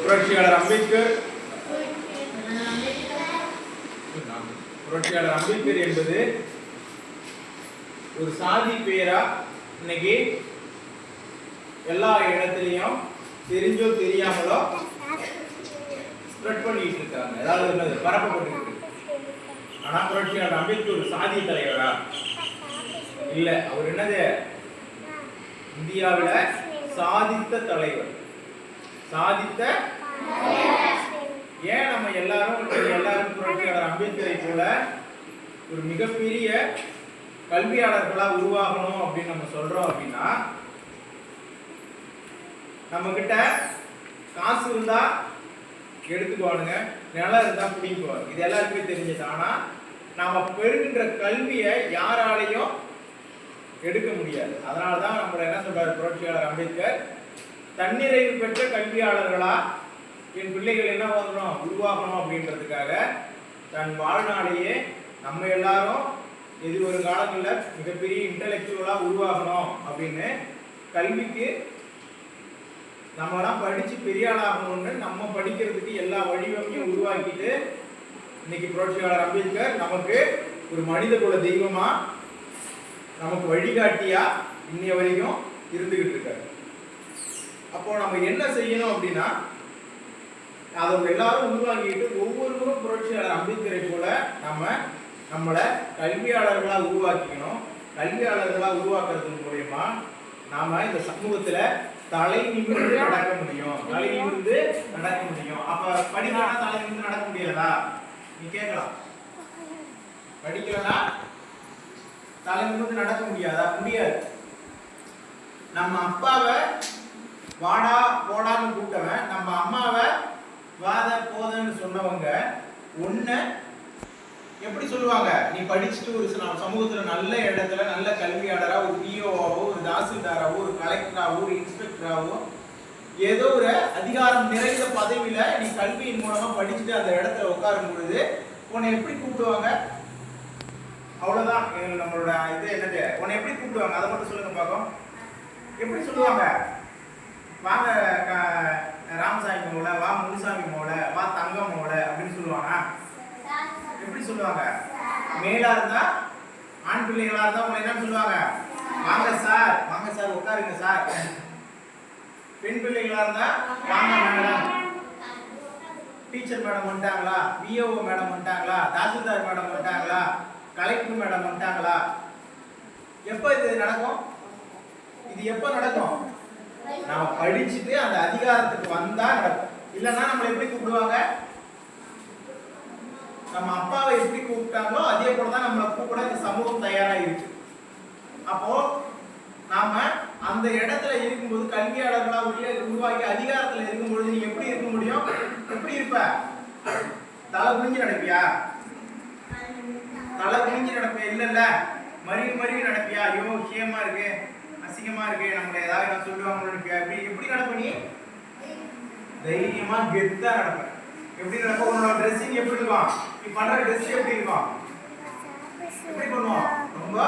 புரட்சியாளர் அம்பேத்கர் என்பது ஒரு சாதி பெயரா இன்னைக்கு எல்லா இடத்துலயும் தெரிஞ்சோ தெரியாமலோ ஸ்ப்ரெட் பண்ணிட்டு இருக்காங்க. ஏதாவது என்னது பரப்பப்பட்டு இருக்கு. ஆனா புரட்சியாளர் அம்பேத்கர் ஒரு சாதி தலைவரா இல்ல, அவர் என்னது இந்தியாவில சாதித்த தலைவர். சாதித்த ஏன் நம்ம எல்லாரும் புரட்சியாளர் அம்பேத்கரை போல ஒரு மிகப்பெரிய கல்வியாளர்களா உருவாகணும் அப்படின்னு நம்ம சொல்றோம் அப்படின்னா, நம்ம கிட்ட காசு இருந்தா எடுத்துக்குவானுங்க, நிலம் இருந்தா பிடிக்குவாங்க. இது எல்லாருக்குமே தெரிஞ்சது. ஆனா நாம பெறுகின்ற கல்வியை யாராலையும் எடுக்க முடியாது. அதனாலதான் நம்மள என்ன சொல்றாரு புரட்சியாளர் அம்பேத்கர், தன்னிறைவு பெற்ற கல்வியாளர்களா என் பிள்ளைகள் என்ன பண்ணணும் உருவாக்கணும் அப்படின்றதுக்காக தன் வாழ்நாளையே நம்ம எல்லாரும் எது ஒரு காலங்களில் மிகப்பெரிய இன்டலெக்சுவலா உருவாகணும் அப்படின்னு கல்விக்கு நம்மளாம் படிச்சு பெரிய ஆளாகணும்னு நம்ம படிக்கிறதுக்கு எல்லா வழிவகையும் உருவாக்கிட்டு இன்னைக்கு புரட்சியாளர் அம்பேத்கர் நமக்கு ஒரு மனித குல தெய்வமா நமக்கு வழிகாட்டியா இன்னைய வரைக்கும் இருந்துகிட்டு இருக்காரு. அப்போ நம்ம என்ன செய்யணும் அப்படின்னா, அதை எல்லாரும் உருவாக்கிட்டு ஒவ்வொருவரும் புரட்சியாளர் அம்பேத்கரை போல நம்மளை கல்வியாளர்களா உருவாக்கிக்கணும். கல்வியாளர்களா உருவாக்குறது மூலமா நாம இந்த சமூகத்துல தலை நிமிர்ந்து நடக்க முடியும். தலை நிமிர்ந்து நடக்க முடியும். அப்ப படிக்கலாம் தலை நிமிர்ந்து நடக்க முடியாதா? நீ கேட்கலாம். படிக்கலாம் தலை நிமிர்ந்து நடக்க முடியாதா? முடியாது. நம்ம அப்பாவை வாடா போடான்னு கூப்பிட்டவன், நம்ம அம்மாவை வாத போதன்னு சொன்னவங்க ஒண்ணு எப்படி சொல்லுவாங்க, நீ படிச்சுட்டு ஒரு சமூகத்துல நல்ல இடத்துல நல்ல கல்வியாளரா ஒரு பிஓவாவோ ஒரு தாசில்தாராவோ ஒரு கலெக்டராவோ ஒரு இன்ஸ்பெக்டராவோ ஏதோ ஒரு அதிகாரம் நிறைந்த பதவியில நீ கல்வியின் மூலமா படிச்சுட்டு அந்த இடத்துல உட்காரும் பொழுது உன்னை எப்படி கூப்பிடுவாங்க? அவ்வளவுதான் நம்மளோட இது என்னது, உன்னை எப்படி கூப்பிடுவாங்க அதை மட்டும் சொல்லுங்க பார்ப்போம். எப்படி சொல்லுவாங்க? வாங்க ராமசாமி மோல, வா முனுசாமி மோல, வா தங்கம் மோல அப்படின்னு சொல்லுவாங்க. எப்படி சொல்லுவாங்க? மேலா இருந்தா ஆண் பிள்ளைகளா இருந்தா உங்களை என்ன சொல்லுவாங்க? வாங்க சார், வாங்க சார், உட்காருங்க சார். பெண் பிள்ளைகளா இருந்தா வாங்க மேடம், டீச்சர் மேடம் வந்துட்டாங்களா, விஓ மேடம் வந்துட்டாங்களா, தாசில்தார் மேடம் வந்துட்டாங்களா, கலெக்டர் மேடம் வந்துட்டாங்களா. எப்ப இது நடக்கும்? இது எப்ப நடக்கும்? நாம படிச்சுட்டு அந்த அதிகாரத்துக்கு வந்தா நடக்கும். இல்லைன்னா நம்மளை எப்படி கூப்பிடுவாங்க? நம்ம அப்பாவை எப்படி கூப்பிட்டாங்களோ அதே போலதான் நம்மளை கூப்பிட இந்த சமூகம் தயாரா இருக்கு. அப்போ நாம அந்த இடத்துல இருக்கும்போது கல்வியாளர்களா உருவாக்கி அதிகாரத்துல இருக்கும்பொழுது நீ எப்படி இருக்க முடியும்? எப்படி இருப்ப? தலை குனிஞ்சு நடப்பியா? தலை குனிஞ்சு நடப்பியா? இல்ல மறுபடி நடப்பியா? ஐயோ விஷயமா இருக்கு, அசிங்கமா இருக்கு, நம்மள ஏதாவது சொல்லுவாங்க நினைப்பியா? எப்படி நடப்ப? நீ தைரியமா கெத்தா நடப்ப. எப்படி நடப்ப? உன்னோட ட்ரெஸ்ஸிங் எப்படி இருக்கும்? நீ பண்ற ட்ரெஸ் எப்படி இருக்கும்? எப்படி பண்ணுவோம்? ரொம்ப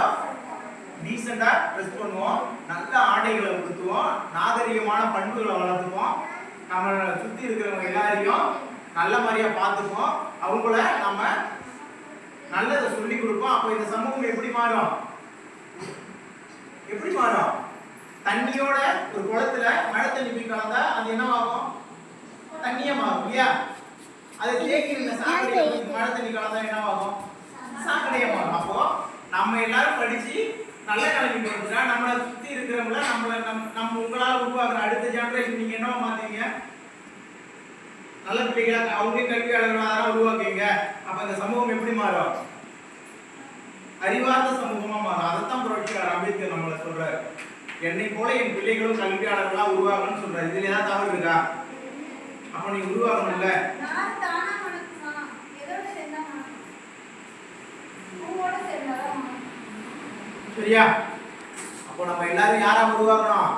டீசெண்டா ட்ரெஸ் பண்ணுவோம், நல்ல ஆடைகளை உடுத்துவோம், நாகரிகமான பண்புகளை வளர்த்துவோம், நம்ம சுத்தி இருக்கிறவங்க எல்லாரையும் நல்ல மாதிரியா பார்த்துப்போம், அவங்கள நம்ம நல்லதை சொல்லி கொடுப்போம். அப்போ இந்த சமூகம் எப்படி மாறும்? எப்படி மாறும்? தண்ணியோட ஒரு குளத்துல மழை தண்ணி போய் கலந்தா அது என்ன ஆகும்? தண்ணியா மாறும் இல்லையா? அதை தேக்கி இருந்த சாக்கடையை மழை தண்ணி கலந்தா என்ன ஆகும்? சாக்கடையா மாறும். அப்போ நம்ம எல்லாரும் படிச்சு நல்ல நிலைமைக்கு வந்துட்டா நம்மளை சுத்தி இருக்கிறவங்கள நம்ம உங்களால உருவாக்குற அடுத்த ஜெனரேஷன் நீங்க என்னவா மாத்தீங்க? நல்ல பிள்ளைகளா அவங்க கல்வியாளர்களாக உருவாக்குவீங்க. அப்ப இந்த சமூகம் எப்படி மாறும்? அறிவார்ந்த சமூகமா மாறும். அதைத்தான் புரட்சியாளர் அம்பேத்கர் நம்மளை சொல்றாரு. என்னை போல என் பிள்ளைகளும் கல்வியாளர்களா உருவாகணும்னு சொல்றாரு. இதுல ஏதாவது தவறு இருக்கா? அப்ப நீ உருவாகணும்ல. சரியா? அப்போ நம்ம எல்லாரும் யாரா உருவாக்கணும்?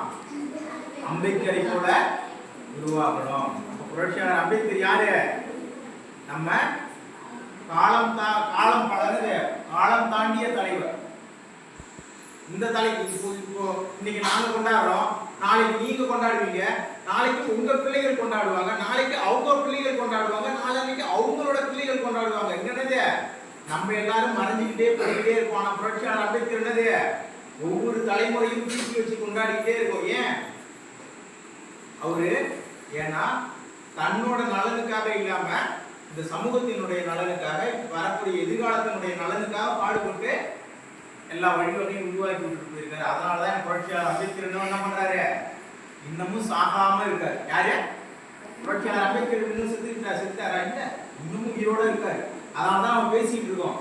அம்பேத்கரை போல உருவாக்கணும். புரட்சியாளர் அம்பேத்கர் யாரு? நம்ம காலம் தாண்டிய தலைவர். இந்த தலைவர் இப்போ இன்னைக்கு நாங்க கொண்டாடுறோம், நாளைக்கு நீங்க கொண்டாடுவீங்க, நாளைக்கு உங்க பிள்ளைகள் கொண்டாடுவாங்க, நாளைக்கு நம்ம எல்லாரும் மறைஞ்சுக்கிட்டே போயிட்டே இருக்கோம். ஆனா புரட்சியாளர் அம்பேத்கர் என்னது ஒவ்வொரு தலைமுறையும் தூக்கி வச்சு கொண்டாடிக்கிட்டே இருக்கோம். ஏன் அவரு ஏன்னா தன்னோட நலனுக்காக இல்லாம இந்த சமூகத்தினுடைய நலனுக்காக வரக்கூடிய எதிர்காலத்தினுடைய நலனுக்காக பாடுபட்டு எல்லா வழிவகையும் உருவாக்கி விட்டு போயிருக்காரு. அதனாலதான் புரட்சியாளர் அம்பேத்கர் என்ன பண்றாரு, இன்னமும் சாகாம இருக்காரு. யாரு? புரட்சியாளர் அம்பேத்கர் இன்னும் செத்துட்டாரா? இல்ல, இன்னமும் உயிரோட இருக்காரு. அதனாலதான் நம்ம பேசிட்டு இருக்கோம்.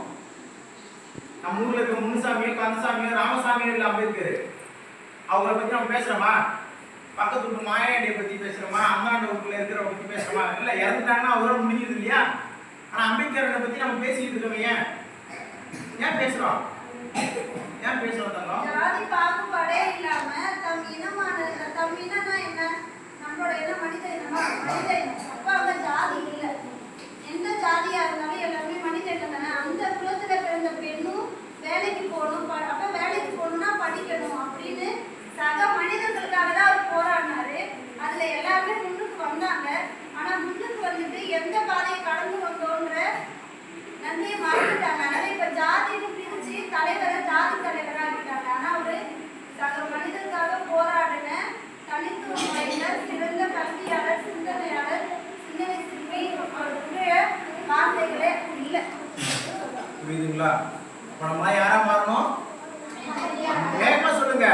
நம்ம ஊர்ல இருக்க முனுசாமியோ கந்தசாமியோ ராமசாமியோ இல்ல அம்பேத்கர். அவங்கள பத்தி நம்ம பேசுறோமா? பக்கத்து வீட்டு மாயாண்டியை பத்தி பேசுறோமா? அந்தாண்ட வீட்டுல இருக்கிறவங்க பத்தி பேசுறோமா? இல்ல, இறந்துட்டாங்கன்னா அவரோட முடிஞ்சது இல்லையா? ஆனா அம்பேத்கரை பத்தி நம்ம பேசிட்டு இருக்கோம். ஏன் பேசுறோம்? ஏன் பேசுறோம் தங்கம்? ஜாதி பாகுபாடே இல்லாம தம் இனமான தம் இனம்னா என்ன? நம்மளோட இனம் மனித இனமா? மனித இனம். அப்ப அவங்க ஜாதி இல்ல. எந்த ஜாதியா இருந்தாலும் எல்லாருமே மனித இனம் தானே. அந்த குலத்துல பிறந்த பெண்ணும் வேலைக்கு போகணும். அப்ப வேலைக்கு போகணும்னா படிக்கணும் அப்படின்னு சக மனிதர்களுக்காக தான் அவர் போராடினாரு. அதுல எல்லாருமே முன்னுக்கு வந்தாங்க. ஆனா முன்னுக்கு வந்துட்டு எந்த பாதையை கடந்து வந்தோன்ற நன்மையை மறந்துட்டாங்க. அதனால இப்ப ஜாதின்னு பிரிச்சு தலைவரை ஜாதி தலைவரா ஆகிட்டாங்க. ஆனா அவரு சக மனிதருக்காக போராடின தனித்துவம் வாய்ந்த சிறந்த கல்வியாளர், சிந்தனையாளர், சிந்தனை சிறுமி அவருடைய வார்த்தைகளே இல்லை. புரியுதுங்களா? நம்ம யாரா மாறணும்? வேகமா சொல்லுங்க.